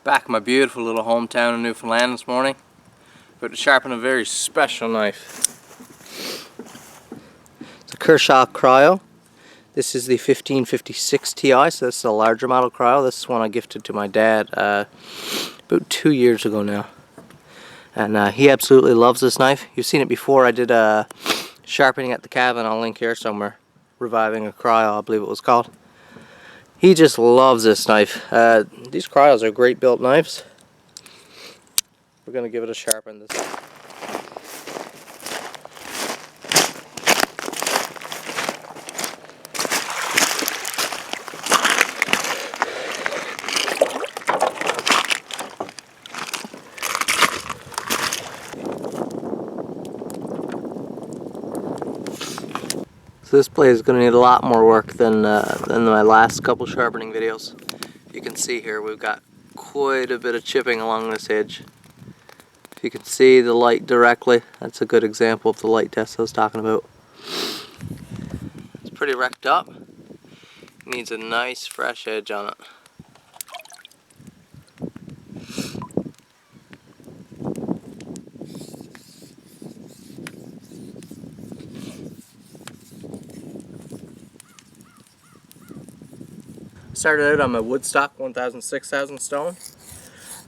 Back in my beautiful little hometown in Newfoundland this morning, about to sharpen a very special knife. It's a Kershaw Cryo. This is the 1556 Ti, so this is a larger model cryo. This is one I gifted to my dad about 2 years ago now. And he absolutely loves this knife. You've seen it before. I did sharpening at the cabin. I'll link here somewhere. Reviving a cryo, I believe it was called. He just loves this knife. These cryos are great built knives. We're going to give it a sharpen this. So this blade is going to need a lot more work than my last couple sharpening videos. You can see here we've got quite a bit of chipping along this edge. If you can see the light directly, that's a good example of the light test I was talking about. It's pretty wrecked up. It needs a nice fresh edge on it. Started out on my Woodstock 1000-6000 stone,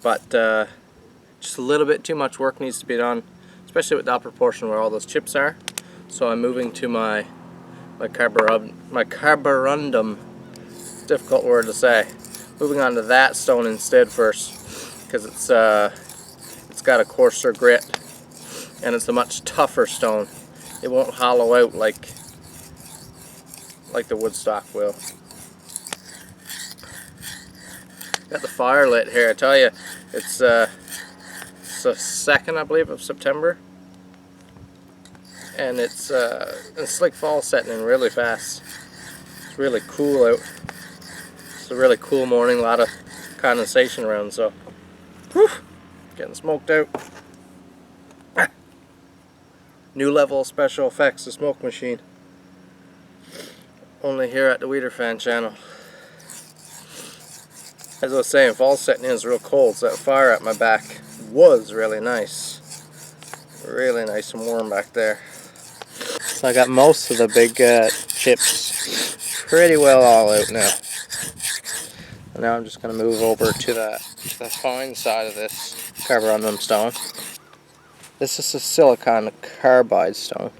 but just a little bit too much work needs to be done, especially with that proportion where all those chips are. So I'm moving to my carborundum, difficult word to say. Moving on to that stone instead first, because it's got a coarser grit and it's a much tougher stone. It won't hollow out like the Woodstock will. Got the fire lit here. I tell you, it's the 2nd, I believe, of September, and it's like fall setting in really fast. It's really cool out. It's a really cool morning. A lot of condensation around, so whew, getting smoked out. New level special effects, the smoke machine. Only here at the Weiderfan channel. As I was saying, fall setting in is real cold, so that fire at my back was really nice. Really nice and warm back there. So I got most of the big chips pretty well all out now. And now I'm just going to move over to the fine side of this carborundum stone. This is a silicon carbide stone,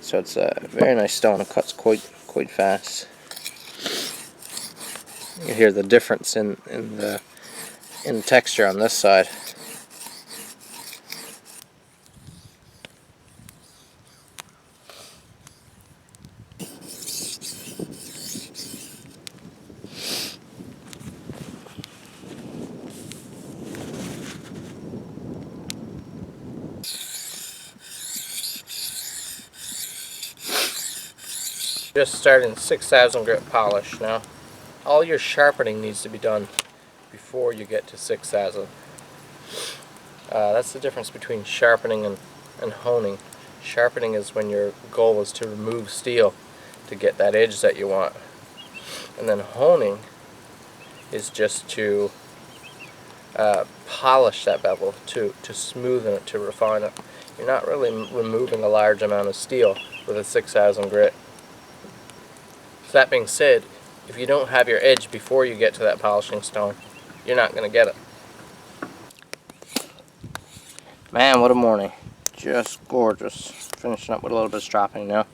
so it's a very nice stone. It cuts quite fast. You can hear the difference in the texture on this side. Just starting 6000 grit polish now. All your sharpening needs to be done before you get to 6000. That's the difference between sharpening and honing. Sharpening is when your goal is to remove steel to get that edge that you want. And then honing is just to polish that bevel, to smoothen it, to refine it. You're not really removing a large amount of steel with a 6000 grit. So that being said, if you don't have your edge before you get to that polishing stone, you're not going to get it. Man, what a morning. Just gorgeous. Finishing up with a little bit of sharpening now.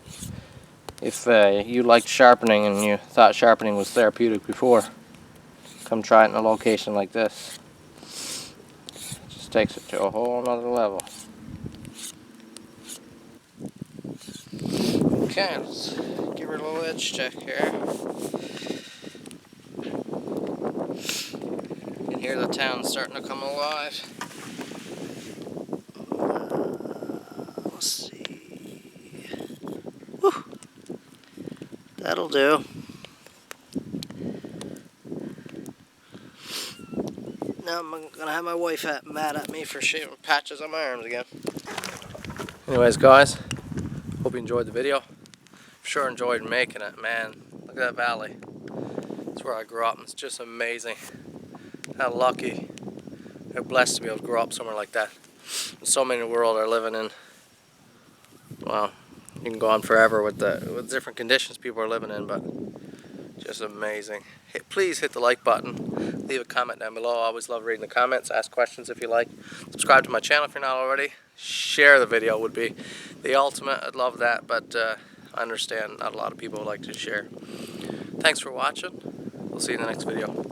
If you liked sharpening and you thought sharpening was therapeutic before, come try it in a location like this. It just takes it to a whole nother level. Okay, let's give her a little edge check here. You can hear the town starting to come alive. Let's see. Whew. That'll do. Now I'm gonna have my wife mad at me for shaving patches on my arms again. Anyways, guys, hope you enjoyed the video. Sure enjoyed making it, man. Look at that valley. That's where I grew up, and it's just amazing. How lucky, how blessed to be able to grow up somewhere like that. And so many in the world are living in, well, you can go on forever with different conditions people are living in, but just amazing. Please hit the like button. Leave a comment down below. I always love reading the comments. Ask questions if you like. Subscribe to my channel if you're not already. Share the video would be the ultimate. I'd love that, but I understand not a lot of people like to share. Thanks for watching. We'll see you in the next video.